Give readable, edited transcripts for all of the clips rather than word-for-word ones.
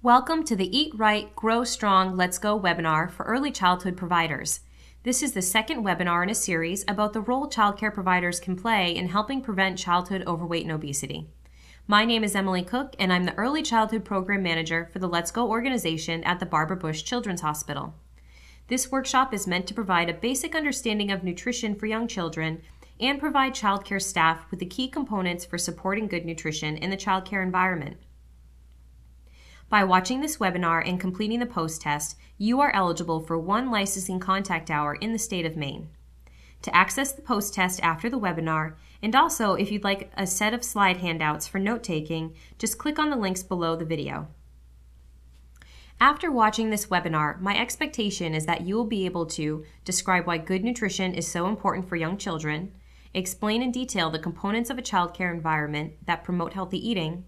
Welcome to the Eat Right, Grow Strong, Let's Go webinar for early childhood providers. This is the second webinar in a series about the role childcare providers can play in helping prevent childhood overweight and obesity. My name is Emily Cook, and I'm the Early Childhood Program Manager for the Let's Go organization at the Barbara Bush Children's Hospital. This workshop is meant to provide a basic understanding of nutrition for young children and provide childcare staff with the key components for supporting good nutrition in the childcare environment. By watching this webinar and completing the post-test, you are eligible for one licensing contact hour in the state of Maine. To access the post-test after the webinar, and also if you'd like a set of slide handouts for note-taking, just click on the links below the video. After watching this webinar, my expectation is that you will be able to describe why good nutrition is so important for young children, explain in detail the components of a childcare environment that promote healthy eating,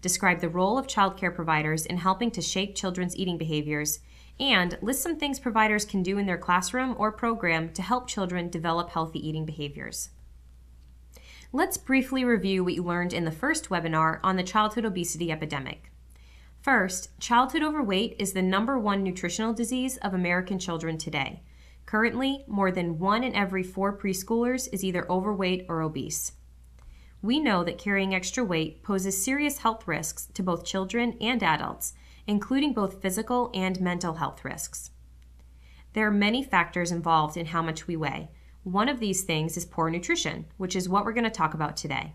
describe the role of childcare providers in helping to shape children's eating behaviors, and list some things providers can do in their classroom or program to help children develop healthy eating behaviors. Let's briefly review what you learned in the first webinar on the childhood obesity epidemic. First, childhood overweight is the #1 nutritional disease of American children today. Currently, more than 1 in every 4 preschoolers is either overweight or obese. We know that carrying extra weight poses serious health risks to both children and adults, including both physical and mental health risks. There are many factors involved in how much we weigh. One of these things is poor nutrition, which is what we're going to talk about today.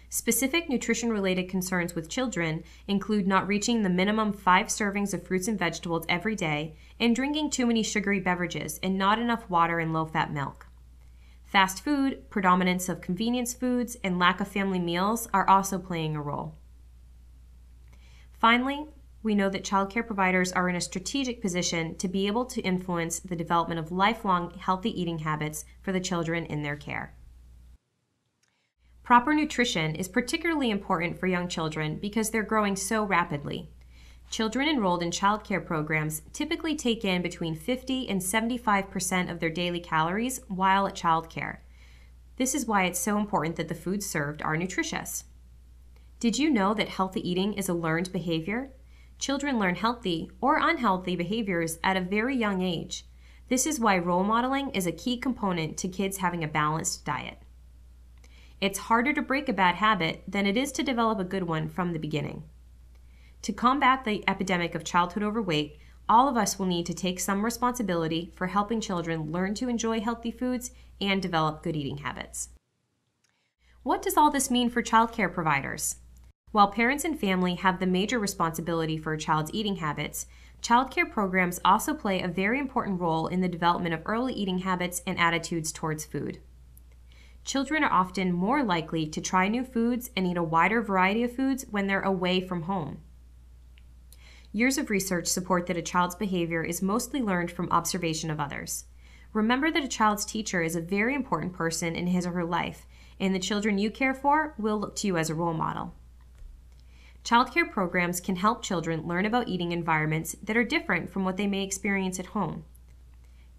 Specific nutrition-related concerns with children include not reaching the minimum 5 servings of fruits and vegetables every day and drinking too many sugary beverages and not enough water and low-fat milk. Fast food, predominance of convenience foods, and lack of family meals are also playing a role. Finally, we know that childcare providers are in a strategic position to be able to influence the development of lifelong healthy eating habits for the children in their care. Proper nutrition is particularly important for young children because they're growing so rapidly. Children enrolled in childcare programs typically take in between 50 and 75% of their daily calories while at childcare. This is why it's so important that the foods served are nutritious. Did you know that healthy eating is a learned behavior? Children learn healthy or unhealthy behaviors at a very young age. This is why role modeling is a key component to kids having a balanced diet. It's harder to break a bad habit than it is to develop a good one from the beginning. To combat the epidemic of childhood overweight, all of us will need to take some responsibility for helping children learn to enjoy healthy foods and develop good eating habits. What does all this mean for childcare providers? While parents and family have the major responsibility for a child's eating habits, childcare programs also play a very important role in the development of early eating habits and attitudes towards food. Children are often more likely to try new foods and eat a wider variety of foods when they're away from home. Years of research support that a child's behavior is mostly learned from observation of others. Remember that a child's teacher is a very important person in his or her life, and the children you care for will look to you as a role model. Childcare programs can help children learn about eating environments that are different from what they may experience at home.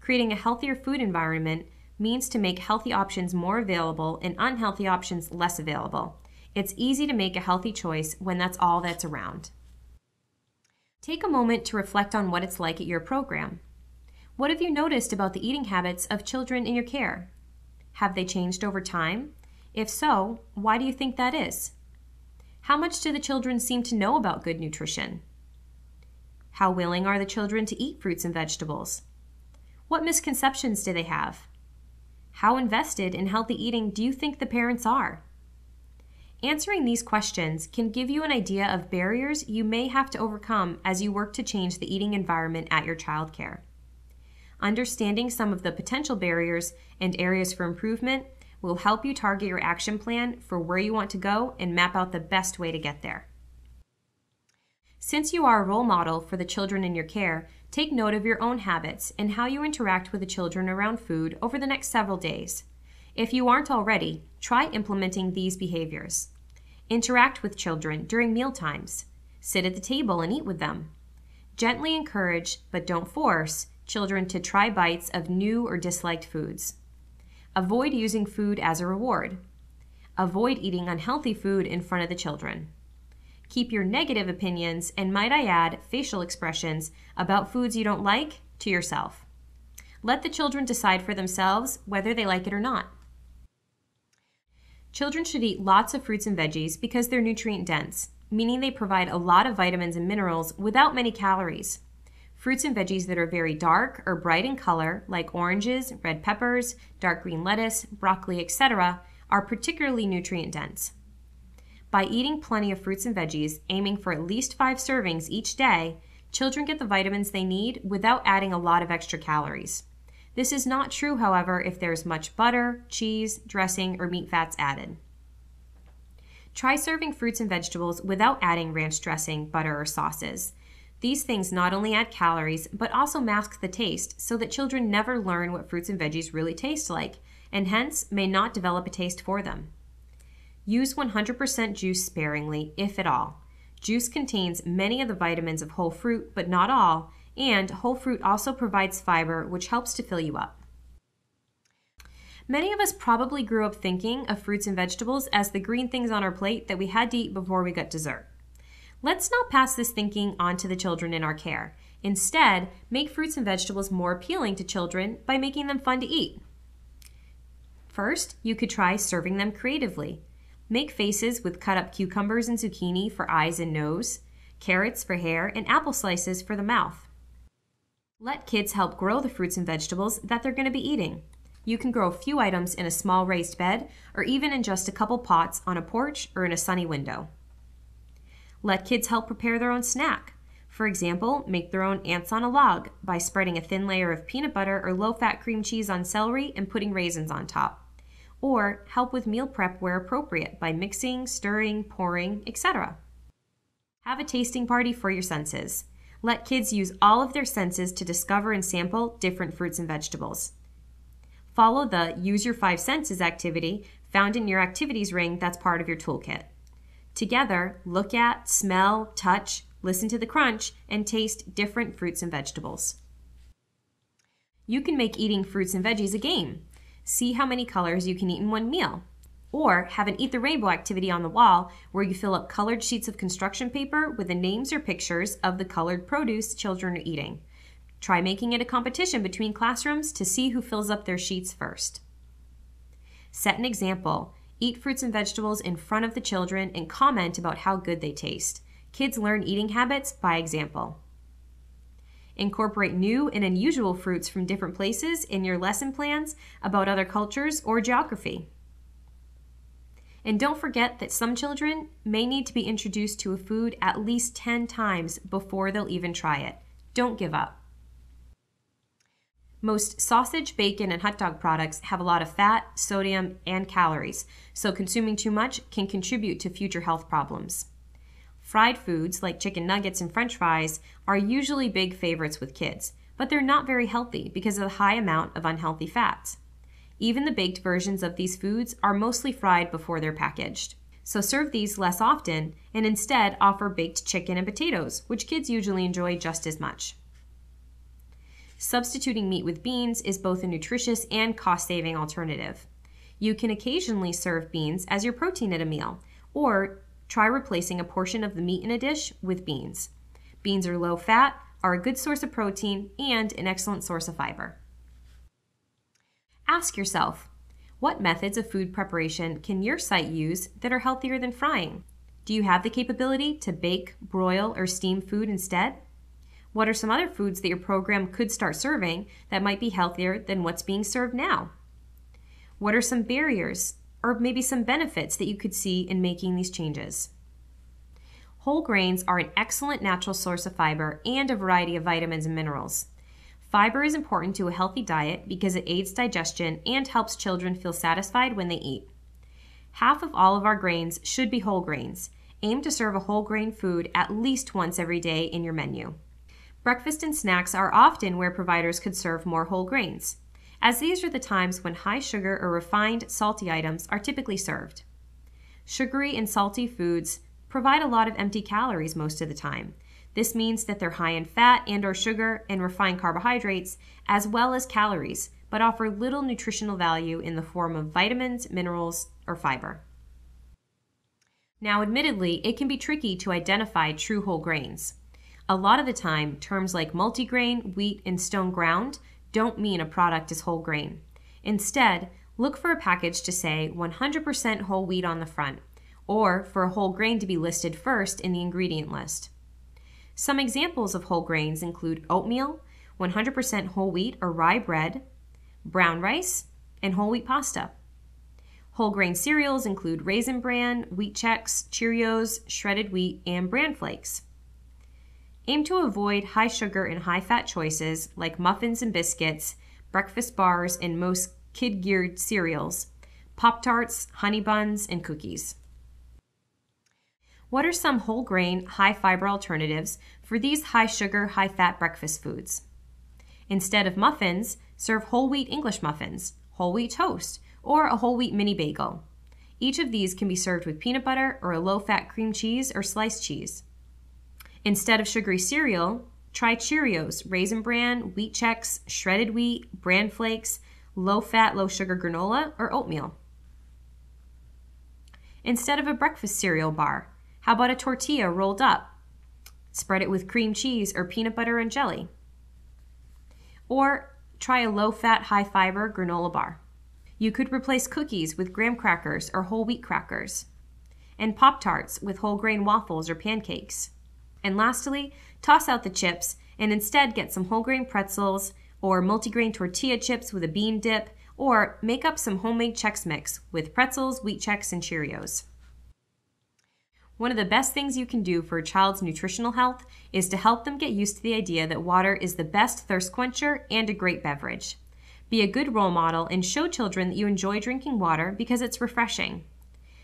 Creating a healthier food environment means to make healthy options more available and unhealthy options less available. It's easy to make a healthy choice when that's all that's around. Take a moment to reflect on what it's like at your program. What have you noticed about the eating habits of children in your care? Have they changed over time? If so, why do you think that is? How much do the children seem to know about good nutrition? How willing are the children to eat fruits and vegetables? What misconceptions do they have? How invested in healthy eating do you think the parents are? Answering these questions can give you an idea of barriers you may have to overcome as you work to change the eating environment at your childcare. Understanding some of the potential barriers and areas for improvement will help you target your action plan for where you want to go and map out the best way to get there. Since you are a role model for the children in your care, take note of your own habits and how you interact with the children around food over the next several days. If you aren't already, try implementing these behaviors. Interact with children during mealtimes. Sit at the table and eat with them. Gently encourage, but don't force, children to try bites of new or disliked foods. Avoid using food as a reward. Avoid eating unhealthy food in front of the children. Keep your negative opinions, and might I add, facial expressions about foods you don't like, to yourself. Let the children decide for themselves whether they like it or not. Children should eat lots of fruits and veggies because they're nutrient dense, meaning they provide a lot of vitamins and minerals without many calories. Fruits and veggies that are very dark or bright in color, like oranges, red peppers, dark green lettuce, broccoli, etc., are particularly nutrient dense. By eating plenty of fruits and veggies, aiming for at least 5 servings each day, children get the vitamins they need without adding a lot of extra calories. This is not true, however, if there's much butter, cheese, dressing, or meat fats added. Try serving fruits and vegetables without adding ranch dressing, butter, or sauces. These things not only add calories, but also mask the taste so that children never learn what fruits and veggies really taste like, and hence may not develop a taste for them. Use 100% juice sparingly, if at all. Juice contains many of the vitamins of whole fruit, but not all, and whole fruit also provides fiber, which helps to fill you up. Many of us probably grew up thinking of fruits and vegetables as the green things on our plate that we had to eat before we got dessert. Let's not pass this thinking on to the children in our care. Instead, make fruits and vegetables more appealing to children by making them fun to eat. First, you could try serving them creatively. Make faces with cut up cucumbers and zucchini for eyes and nose, carrots for hair, and apple slices for the mouth. Let kids help grow the fruits and vegetables that they're going to be eating. You can grow a few items in a small raised bed or even in just a couple pots on a porch or in a sunny window. Let kids help prepare their own snack. For example, make their own ants on a log by spreading a thin layer of peanut butter or low-fat cream cheese on celery and putting raisins on top. Or help with meal prep where appropriate by mixing, stirring, pouring, etc. Have a tasting party for your senses. Let kids use all of their senses to discover and sample different fruits and vegetables. Follow the Use Your 5 Senses activity found in your activities ring that's part of your toolkit. Together, look at, smell, touch, listen to the crunch, and taste different fruits and vegetables. You can make eating fruits and veggies a game. See how many colors you can eat in one meal. Or have an Eat the Rainbow activity on the wall where you fill up colored sheets of construction paper with the names or pictures of the colored produce children are eating. Try making it a competition between classrooms to see who fills up their sheets first. Set an example. Eat fruits and vegetables in front of the children and comment about how good they taste. Kids learn eating habits by example. Incorporate new and unusual fruits from different places in your lesson plans about other cultures or geography. And don't forget that some children may need to be introduced to a food at least 10 times before they'll even try it. Don't give up. Most sausage, bacon, and hot dog products have a lot of fat, sodium, and calories, so consuming too much can contribute to future health problems. Fried foods like chicken nuggets and French fries are usually big favorites with kids, but they're not very healthy because of the high amount of unhealthy fats. Even the baked versions of these foods are mostly fried before they're packaged. So serve these less often and instead offer baked chicken and potatoes, which kids usually enjoy just as much. Substituting meat with beans is both a nutritious and cost-saving alternative. You can occasionally serve beans as your protein at a meal, or try replacing a portion of the meat in a dish with beans. Beans are low fat, are a good source of protein, and an excellent source of fiber. Ask yourself, what methods of food preparation can your site use that are healthier than frying? Do you have the capability to bake, broil, or steam food instead? What are some other foods that your program could start serving that might be healthier than what's being served now? What are some barriers or maybe some benefits that you could see in making these changes? Whole grains are an excellent natural source of fiber and a variety of vitamins and minerals. Fiber is important to a healthy diet because it aids digestion and helps children feel satisfied when they eat. Half of all of our grains should be whole grains. Aim to serve a whole grain food at least once every day in your menu. Breakfast and snacks are often where providers could serve more whole grains, as these are the times when high sugar or refined salty items are typically served. Sugary and salty foods provide a lot of empty calories most of the time. This means that they're high in fat and/or sugar and refined carbohydrates, as well as calories, but offer little nutritional value in the form of vitamins, minerals, or fiber. Now, admittedly, it can be tricky to identify true whole grains. A lot of the time, terms like multigrain, wheat, and stone ground don't mean a product is whole grain. Instead, look for a package to say 100% whole wheat on the front, or for a whole grain to be listed first in the ingredient list. Some examples of whole grains include oatmeal, 100% whole wheat or rye bread, brown rice, and whole wheat pasta. Whole grain cereals include Raisin Bran, Wheat Chex, Cheerios, shredded wheat, and Bran Flakes. Aim to avoid high sugar and high fat choices like muffins and biscuits, breakfast bars, and most kid-geared cereals, Pop-Tarts, honey buns, and cookies. What are some whole grain, high fiber alternatives for these high sugar, high fat breakfast foods? Instead of muffins, serve whole wheat English muffins, whole wheat toast, or a whole wheat mini bagel. Each of these can be served with peanut butter or a low-fat cream cheese or sliced cheese. Instead of sugary cereal, try Cheerios, Raisin Bran, Wheat Chex, shredded wheat, Bran Flakes, low-fat, low-sugar granola, or oatmeal. Instead of a breakfast cereal bar, how about a tortilla rolled up? Spread it with cream cheese or peanut butter and jelly. Or try a low-fat, high-fiber granola bar. You could replace cookies with graham crackers or whole wheat crackers, and Pop-Tarts with whole grain waffles or pancakes. And lastly, toss out the chips and instead get some whole grain pretzels or multigrain tortilla chips with a bean dip, or make up some homemade Chex Mix with pretzels, Wheat Chex, and Cheerios. One of the best things you can do for a child's nutritional health is to help them get used to the idea that water is the best thirst quencher and a great beverage. Be a good role model and show children that you enjoy drinking water because it's refreshing.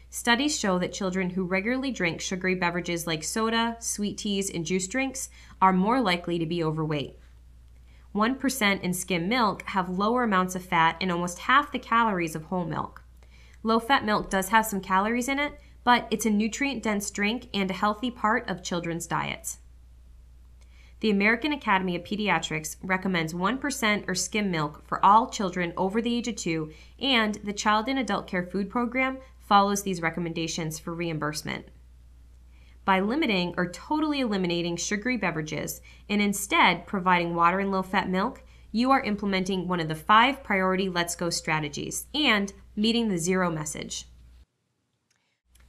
Studies show that children who regularly drink sugary beverages like soda, sweet teas, and juice drinks are more likely to be overweight. 1% in skim milk have lower amounts of fat and almost half the calories of whole milk. Low-fat milk does have some calories in it, but it's a nutrient-dense drink and a healthy part of children's diets. The American Academy of Pediatrics recommends 1% or skim milk for all children over the age of 2, and the Child and Adult Care Food Program follows these recommendations for reimbursement. By limiting or totally eliminating sugary beverages and instead providing water and low-fat milk, you are implementing one of the 5 priority Let's Go strategies and meeting the zero message.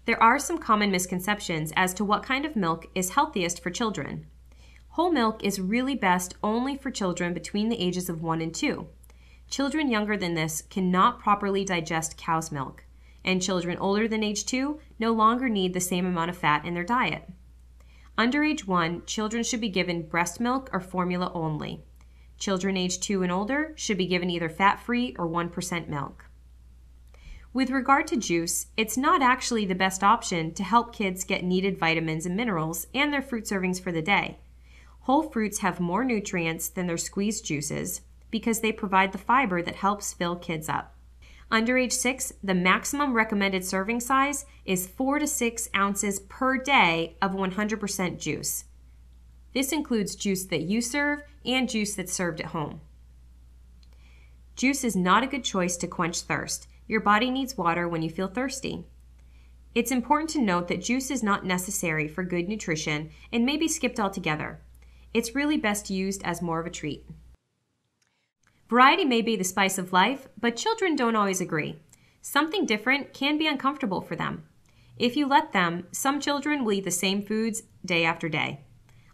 There are some common misconceptions as to what kind of milk is healthiest for children. Whole milk is really best only for children between the ages of 1 and 2. Children younger than this cannot properly digest cow's milk, and children older than age 2 no longer need the same amount of fat in their diet. Under age 1, children should be given breast milk or formula only. Children age 2 and older should be given either fat-free or 1% milk. With regard to juice, it's not actually the best option to help kids get needed vitamins and minerals and their fruit servings for the day. Whole fruits have more nutrients than their squeezed juices because they provide the fiber that helps fill kids up. Under age 6, the maximum recommended serving size is 4 to 6 ounces per day of 100% juice. This includes juice that you serve and juice that's served at home. Juice is not a good choice to quench thirst. Your body needs water when you feel thirsty. It's important to note that juice is not necessary for good nutrition and may be skipped altogether. It's really best used as more of a treat. Variety may be the spice of life, but children don't always agree. Something different can be uncomfortable for them. If you let them, some children will eat the same foods day after day.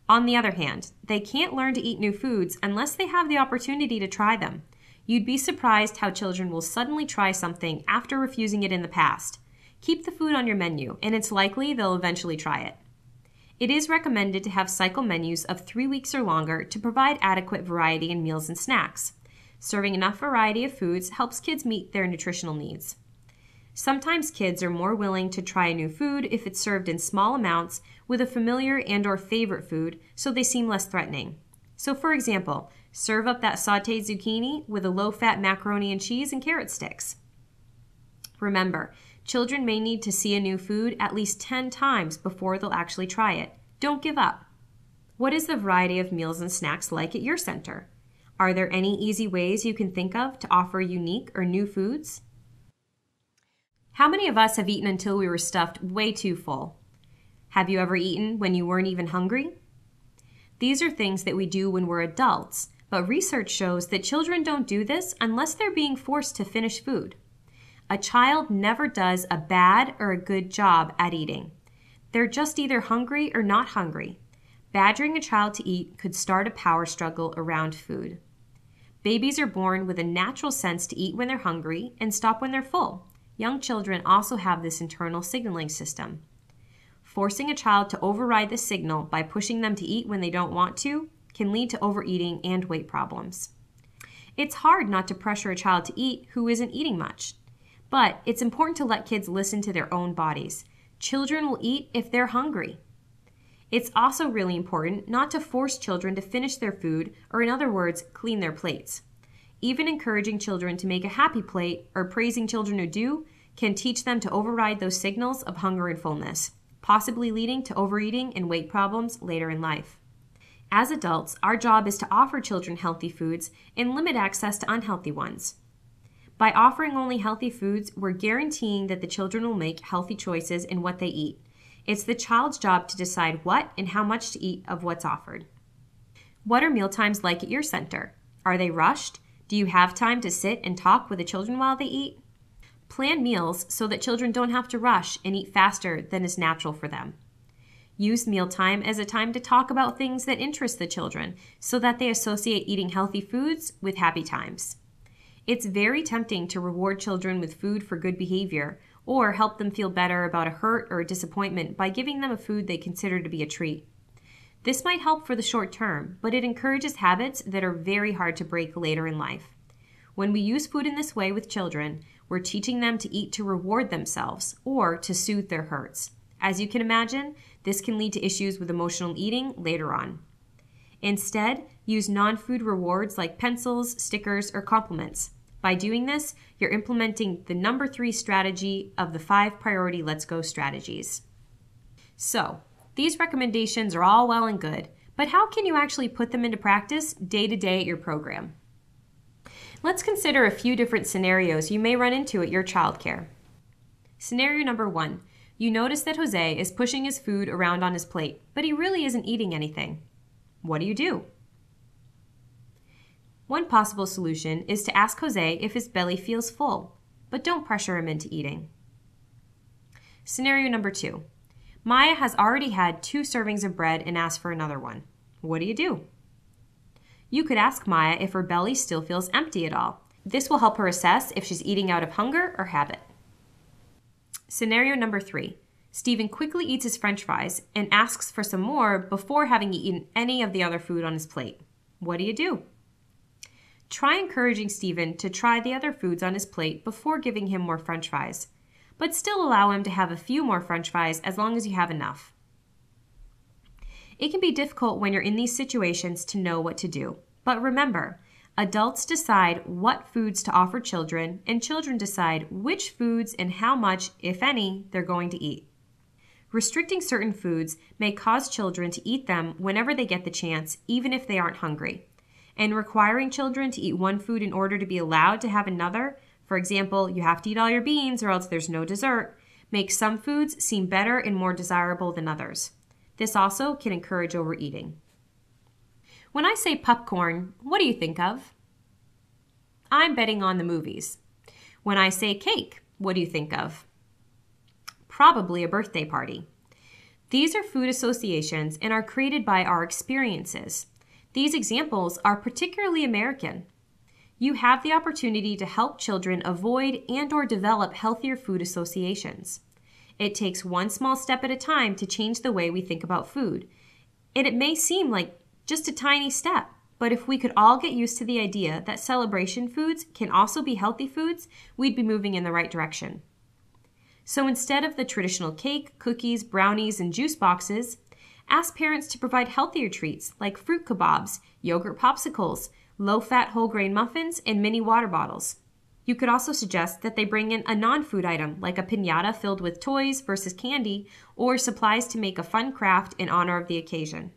On the other hand, they can't learn to eat new foods unless they have the opportunity to try them. You'd be surprised how children will suddenly try something after refusing it in the past. Keep the food on your menu, and it's likely they'll eventually try it. It is recommended to have cycle menus of 3 weeks or longer to provide adequate variety in meals and snacks. Serving enough variety of foods helps kids meet their nutritional needs. Sometimes kids are more willing to try a new food if it's served in small amounts with a familiar and/or favorite food, so they seem less threatening. So for example, serve up that sautéed zucchini with a low-fat macaroni and cheese and carrot sticks. Remember, children may need to see a new food at least 10 times before they'll actually try it. Don't give up. What is the variety of meals and snacks like at your center? Are there any easy ways you can think of to offer unique or new foods? How many of us have eaten until we were stuffed way too full? Have you ever eaten when you weren't even hungry? These are things that we do when we're adults, but research shows that children don't do this unless they're being forced to finish food. A child never does a bad or a good job at eating. They're just either hungry or not hungry. Badgering a child to eat could start a power struggle around food. Babies are born with a natural sense to eat when they're hungry and stop when they're full. Young children also have this internal signaling system. Forcing a child to override the signal by pushing them to eat when they don't want to can lead to overeating and weight problems. It's hard not to pressure a child to eat who isn't eating much, but it's important to let kids listen to their own bodies. Children will eat if they're hungry. It's also really important not to force children to finish their food, or in other words, clean their plates. Even encouraging children to make a happy plate or praising children who do can teach them to override those signals of hunger and fullness, possibly leading to overeating and weight problems later in life. As adults, our job is to offer children healthy foods and limit access to unhealthy ones. By offering only healthy foods, we're guaranteeing that the children will make healthy choices in what they eat. It's the child's job to decide what and how much to eat of what's offered. What are mealtimes like at your center? Are they rushed? Do you have time to sit and talk with the children while they eat? Plan meals so that children don't have to rush and eat faster than is natural for them. Use mealtime as a time to talk about things that interest the children so that they associate eating healthy foods with happy times. It's very tempting to reward children with food for good behavior or help them feel better about a hurt or a disappointment by giving them a food they consider to be a treat. This might help for the short term, but it encourages habits that are very hard to break later in life. When we use food in this way with children, we're teaching them to eat to reward themselves or to soothe their hurts. As you can imagine, this can lead to issues with emotional eating later on. Instead, use non-food rewards like pencils, stickers, or compliments. By doing this, you're implementing the number 3 strategy of the 5 priority Let's Go strategies. So, these recommendations are all well and good, but how can you actually put them into practice day to day at your program? Let's consider a few different scenarios you may run into at your childcare. Scenario number 1. You notice that Jose is pushing his food around on his plate, but he really isn't eating anything. What do you do? One possible solution is to ask Jose if his belly feels full, but don't pressure him into eating. Scenario number 2. Maya has already had 2 servings of bread and asked for another one. What do you do? You could ask Maya if her belly still feels empty at all. This will help her assess if she's eating out of hunger or habit. Scenario number 3. Stephen quickly eats his French fries and asks for some more before having eaten any of the other food on his plate. What do you do? Try encouraging Stephen to try the other foods on his plate before giving him more French fries, but still allow him to have a few more French fries as long as you have enough. It can be difficult when you're in these situations to know what to do, but remember, adults decide what foods to offer children, and children decide which foods and how much, if any, they're going to eat. Restricting certain foods may cause children to eat them whenever they get the chance, even if they aren't hungry. And requiring children to eat one food in order to be allowed to have another, for example, you have to eat all your beans or else there's no dessert, makes some foods seem better and more desirable than others. This also can encourage overeating. When I say popcorn, what do you think of? I'm betting on the movies. When I say cake, what do you think of? Probably a birthday party. These are food associations and are created by our experiences. These examples are particularly American. You have the opportunity to help children avoid and/or develop healthier food associations. It takes one small step at a time to change the way we think about food. And it may seem like just a tiny step, but if we could all get used to the idea that celebration foods can also be healthy foods, we'd be moving in the right direction. So instead of the traditional cake, cookies, brownies, and juice boxes, ask parents to provide healthier treats like fruit kebabs, yogurt popsicles, low-fat whole grain muffins, and mini water bottles. You could also suggest that they bring in a non-food item like a piñata filled with toys versus candy, or supplies to make a fun craft in honor of the occasion.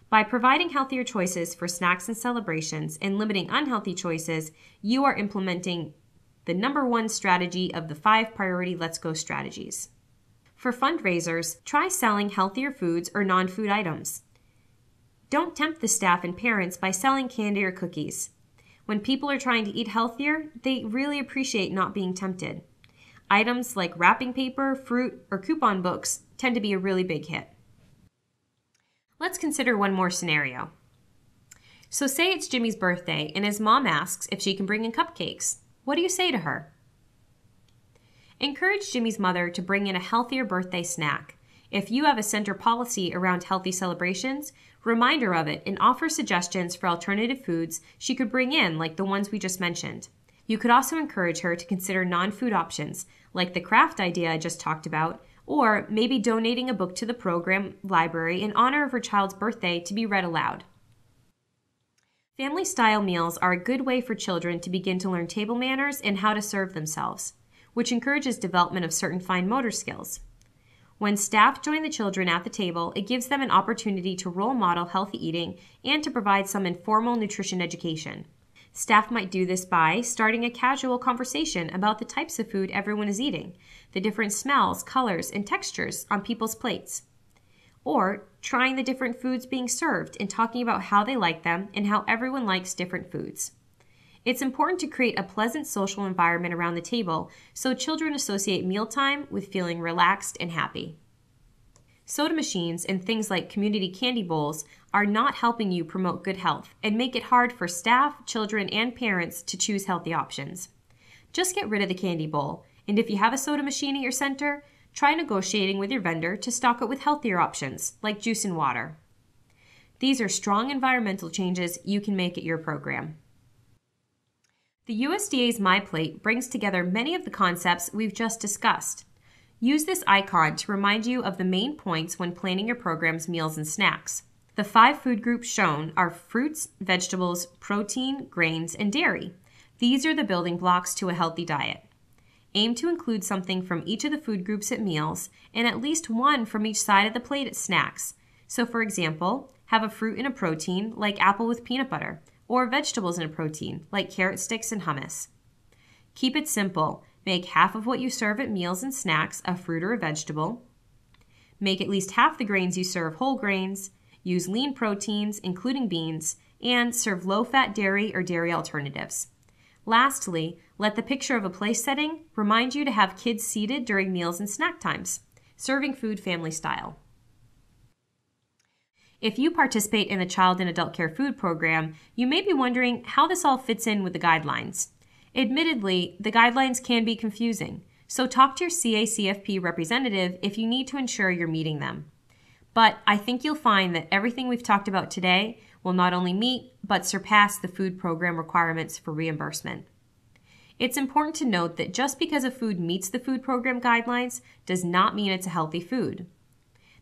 By providing healthier choices for snacks and celebrations and limiting unhealthy choices, you are implementing the #1 strategy of the 5 priority Let's Go strategies. For fundraisers, try selling healthier foods or non-food items. Don't tempt the staff and parents by selling candy or cookies. When people are trying to eat healthier, they really appreciate not being tempted. Items like wrapping paper, fruit, or coupon books tend to be a really big hit. Let's consider one more scenario. So say it's Jimmy's birthday and his mom asks if she can bring in cupcakes. What do you say to her? Encourage Jimmy's mother to bring in a healthier birthday snack. If you have a center policy around healthy celebrations, remind her of it and offer suggestions for alternative foods she could bring in, like the ones we just mentioned. You could also encourage her to consider non-food options, like the craft idea I just talked about, or maybe donating a book to the program library in honor of her child's birthday to be read aloud. Family-style meals are a good way for children to begin to learn table manners and how to serve themselves, which encourages development of certain fine motor skills. When staff join the children at the table, it gives them an opportunity to role model healthy eating and to provide some informal nutrition education. Staff might do this by starting a casual conversation about the types of food everyone is eating, the different smells, colors, and textures on people's plates. Or trying the different foods being served and talking about how they like them and how everyone likes different foods. It's important to create a pleasant social environment around the table so children associate mealtime with feeling relaxed and happy. Soda machines and things like community candy bowls are not helping you promote good health and make it hard for staff, children, and parents to choose healthy options. Just get rid of the candy bowl, and if you have a soda machine at your center, try negotiating with your vendor to stock it with healthier options like juice and water. These are strong environmental changes you can make at your program. The USDA's MyPlate brings together many of the concepts we've just discussed. Use this icon to remind you of the main points when planning your program's meals and snacks. The 5 food groups shown are fruits, vegetables, protein, grains, and dairy. These are the building blocks to a healthy diet. Aim to include something from each of the food groups at meals and at least one from each side of the plate at snacks. So for example, have a fruit and a protein like apple with peanut butter, or vegetables and a protein like carrot sticks and hummus. Keep it simple. Make half of what you serve at meals and snacks a fruit or a vegetable. Make at least half the grains you serve whole grains. Use lean proteins, including beans, and serve low-fat dairy or dairy alternatives. Lastly, let the picture of a place setting remind you to have kids seated during meals and snack times, serving food family style. If you participate in the Child and Adult Care Food Program, you may be wondering how this all fits in with the guidelines. Admittedly, the guidelines can be confusing, so talk to your CACFP representative if you need to ensure you're meeting them. But I think you'll find that everything we've talked about today will not only meet, but surpass the food program requirements for reimbursement. It's important to note that just because a food meets the food program guidelines does not mean it's a healthy food.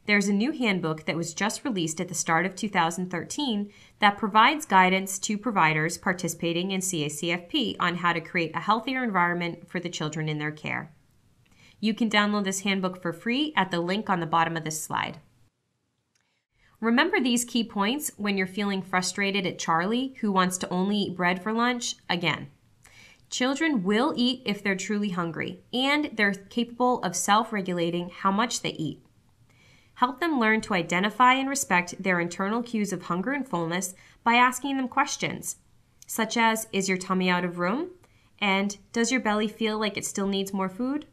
There's a new handbook that was just released at the start of 2013 that provides guidance to providers participating in CACFP on how to create a healthier environment for the children in their care. You can download this handbook for free at the link on the bottom of this slide. Remember these key points when you're feeling frustrated at Charlie, who wants to only eat bread for lunch, again. Children will eat if they're truly hungry, and they're capable of self-regulating how much they eat. Help them learn to identify and respect their internal cues of hunger and fullness by asking them questions, such as, is your tummy out of room? And does your belly feel like it still needs more food?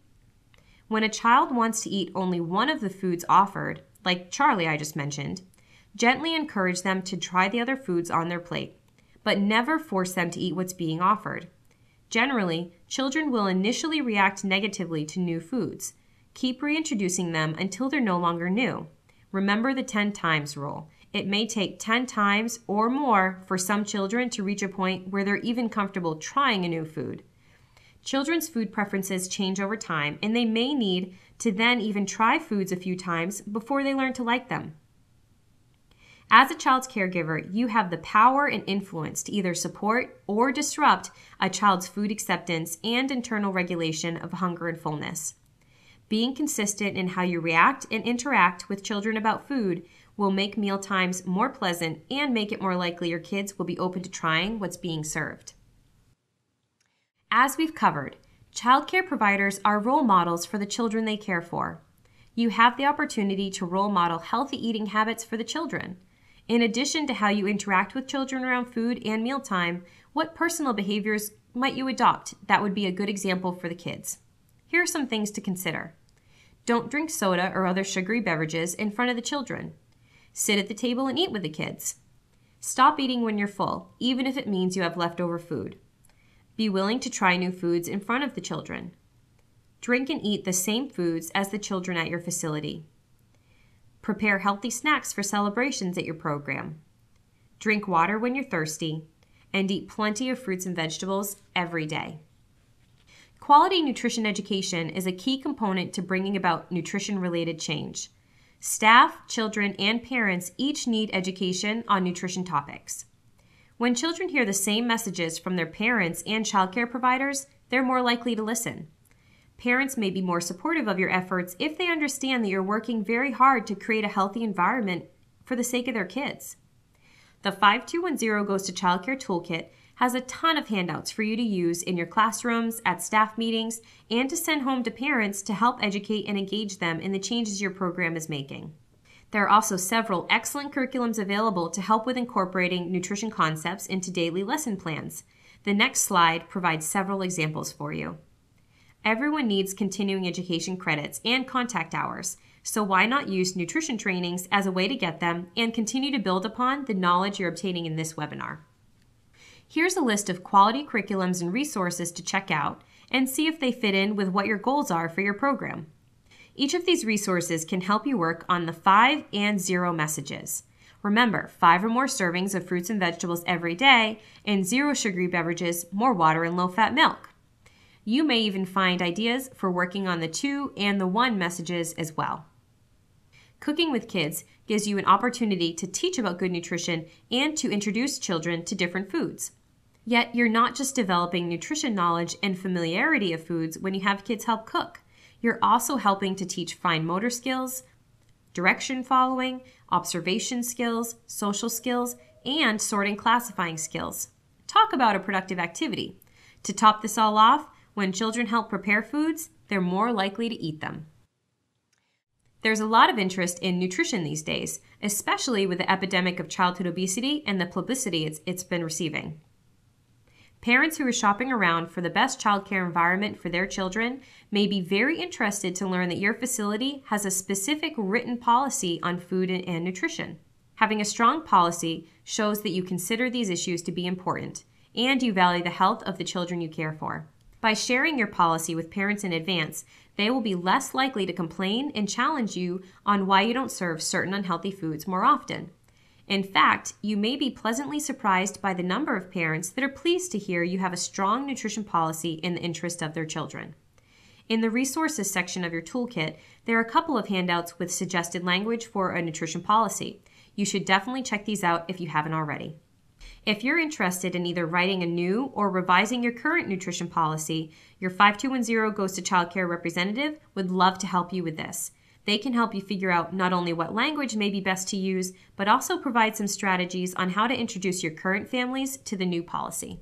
When a child wants to eat only one of the foods offered, like Charlie I just mentioned, gently encourage them to try the other foods on their plate, but never force them to eat what's being offered. Generally, children will initially react negatively to new foods. Keep reintroducing them until they're no longer new. Remember the 10 times rule. It may take 10 times or more for some children to reach a point where they're even comfortable trying a new food. Children's food preferences change over time, and they may need to then even try foods a few times before they learn to like them. As a child's caregiver, you have the power and influence to either support or disrupt a child's food acceptance and internal regulation of hunger and fullness. Being consistent in how you react and interact with children about food will make mealtimes more pleasant and make it more likely your kids will be open to trying what's being served. As we've covered, Childcare providers are role models for the children they care for. You have the opportunity to role model healthy eating habits for the children. In addition to how you interact with children around food and mealtime, what personal behaviors might you adopt that would be a good example for the kids? Here are some things to consider. Don't drink soda or other sugary beverages in front of the children. Sit at the table and eat with the kids. Stop eating when you're full, even if it means you have leftover food. Be willing to try new foods in front of the children. Drink and eat the same foods as the children at your facility. Prepare healthy snacks for celebrations at your program. Drink water when you're thirsty, and eat plenty of fruits and vegetables every day. Quality nutrition education is a key component to bringing about nutrition-related change. Staff, children, and parents each need education on nutrition topics. When children hear the same messages from their parents and childcare providers, they're more likely to listen. Parents may be more supportive of your efforts if they understand that you're working very hard to create a healthy environment for the sake of their kids. The 5210 Goes to Childcare Toolkit has a ton of handouts for you to use in your classrooms, at staff meetings, and to send home to parents to help educate and engage them in the changes your program is making. There are also several excellent curriculums available to help with incorporating nutrition concepts into daily lesson plans. The next slide provides several examples for you. Everyone needs continuing education credits and contact hours, so why not use nutrition trainings as a way to get them and continue to build upon the knowledge you're obtaining in this webinar. Here's a list of quality curriculums and resources to check out and see if they fit in with what your goals are for your program. Each of these resources can help you work on the 5 and 0 messages. Remember, 5 or more servings of fruits and vegetables every day, and 0 sugary beverages, more water, and low-fat milk. You may even find ideas for working on the 2 and the 1 messages as well. Cooking with kids gives you an opportunity to teach about good nutrition and to introduce children to different foods. Yet you're not just developing nutrition knowledge and familiarity of foods when you have kids help cook. You're also helping to teach fine motor skills, direction following, observation skills, social skills, and sorting classifying skills. Talk about a productive activity. To top this all off, when children help prepare foods, they're more likely to eat them. There's a lot of interest in nutrition these days, especially with the epidemic of childhood obesity and the publicity it's been receiving. Parents who are shopping around for the best childcare environment for their children may be very interested to learn that your facility has a specific written policy on food and nutrition. Having a strong policy shows that you consider these issues to be important and you value the health of the children you care for. By sharing your policy with parents in advance, they will be less likely to complain and challenge you on why you don't serve certain unhealthy foods more often. In fact, you may be pleasantly surprised by the number of parents that are pleased to hear you have a strong nutrition policy in the interest of their children. In the resources section of your toolkit, there are a couple of handouts with suggested language for a nutrition policy. You should definitely check these out if you haven't already. If you're interested in either writing a new or revising your current nutrition policy, your 5210 Goes to Childcare representative would love to help you with this. They can help you figure out not only what language may be best to use, but also provide some strategies on how to introduce your current families to the new policy.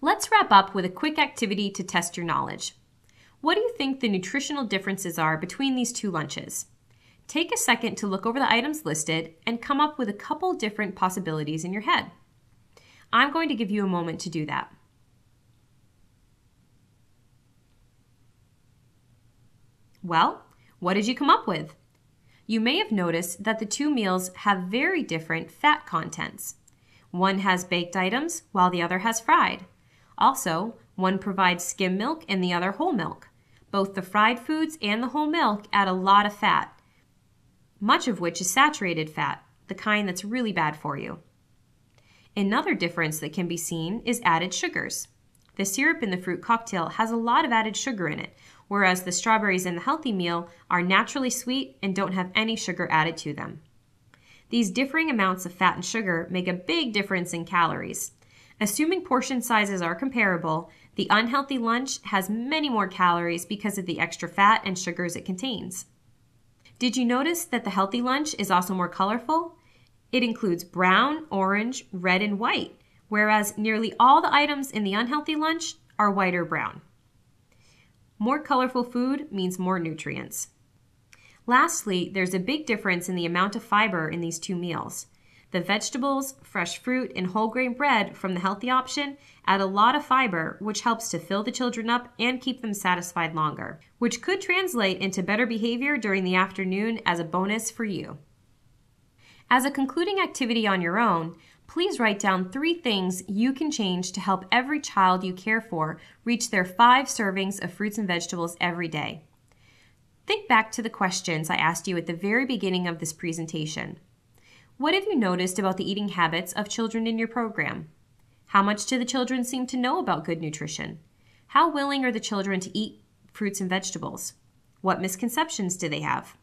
Let's wrap up with a quick activity to test your knowledge. What do you think the nutritional differences are between these 2 lunches? Take a second to look over the items listed and come up with a couple different possibilities in your head. I'm going to give you a moment to do that. Well, what did you come up with? You may have noticed that the 2 meals have very different fat contents. One has baked items while the other has fried. Also, one provides skim milk and the other whole milk. Both the fried foods and the whole milk add a lot of fat, much of which is saturated fat, the kind that's really bad for you. Another difference that can be seen is added sugars. The syrup in the fruit cocktail has a lot of added sugar in it, whereas the strawberries in the healthy meal are naturally sweet and don't have any sugar added to them. These differing amounts of fat and sugar make a big difference in calories. Assuming portion sizes are comparable, the unhealthy lunch has many more calories because of the extra fat and sugars it contains. Did you notice that the healthy lunch is also more colorful? It includes brown, orange, red, and white, whereas nearly all the items in the unhealthy lunch are white or brown. More colorful food means more nutrients. Lastly, there's a big difference in the amount of fiber in these two meals. The vegetables, fresh fruit, and whole grain bread from the healthy option add a lot of fiber, which helps to fill the children up and keep them satisfied longer, which could translate into better behavior during the afternoon as a bonus for you. As a concluding activity on your own, please write down 3 things you can change to help every child you care for reach their 5 servings of fruits and vegetables every day. Think back to the questions I asked you at the very beginning of this presentation. What have you noticed about the eating habits of children in your program? How much do the children seem to know about good nutrition? How willing are the children to eat fruits and vegetables? What misconceptions do they have?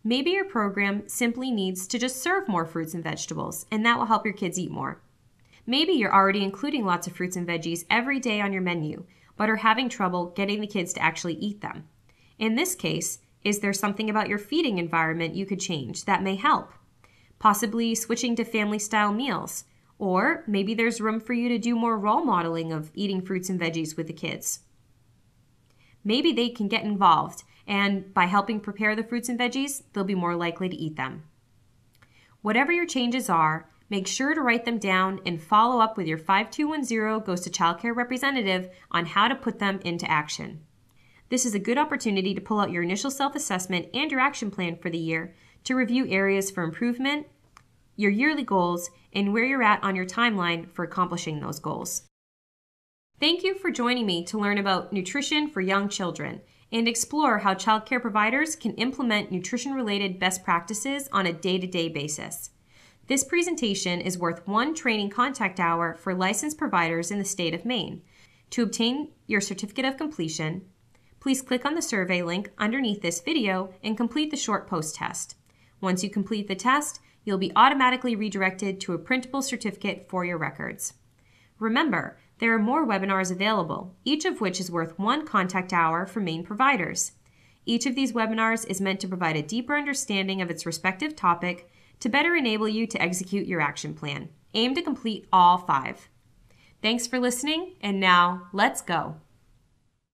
Maybe your program simply needs to just serve more fruits and vegetables, and that will help your kids eat more. Maybe you're already including lots of fruits and veggies every day on your menu, but are having trouble getting the kids to actually eat them. In this case, is there something about your feeding environment you could change that may help? Possibly switching to family-style meals, or maybe there's room for you to do more role modeling of eating fruits and veggies with the kids. Maybe they can get involved, and by helping prepare the fruits and veggies, they'll be more likely to eat them. Whatever your changes are, make sure to write them down and follow up with your 5210 Goes to Childcare representative on how to put them into action. This is a good opportunity to pull out your initial self-assessment and your action plan for the year to review areas for improvement, your yearly goals, and where you're at on your timeline for accomplishing those goals. Thank you for joining me to learn about nutrition for young children and explore how childcare providers can implement nutrition-related best practices on a day-to-day basis. This presentation is worth 1 training contact hour for licensed providers in the state of Maine. To obtain your certificate of completion, please click on the survey link underneath this video and complete the short post test. Once you complete the test, you'll be automatically redirected to a printable certificate for your records. Remember, there are more webinars available, each of which is worth 1 contact hour for Maine providers. Each of these webinars is meant to provide a deeper understanding of its respective topic to better enable you to execute your action plan. Aim to complete all 5. Thanks for listening, and now let's go.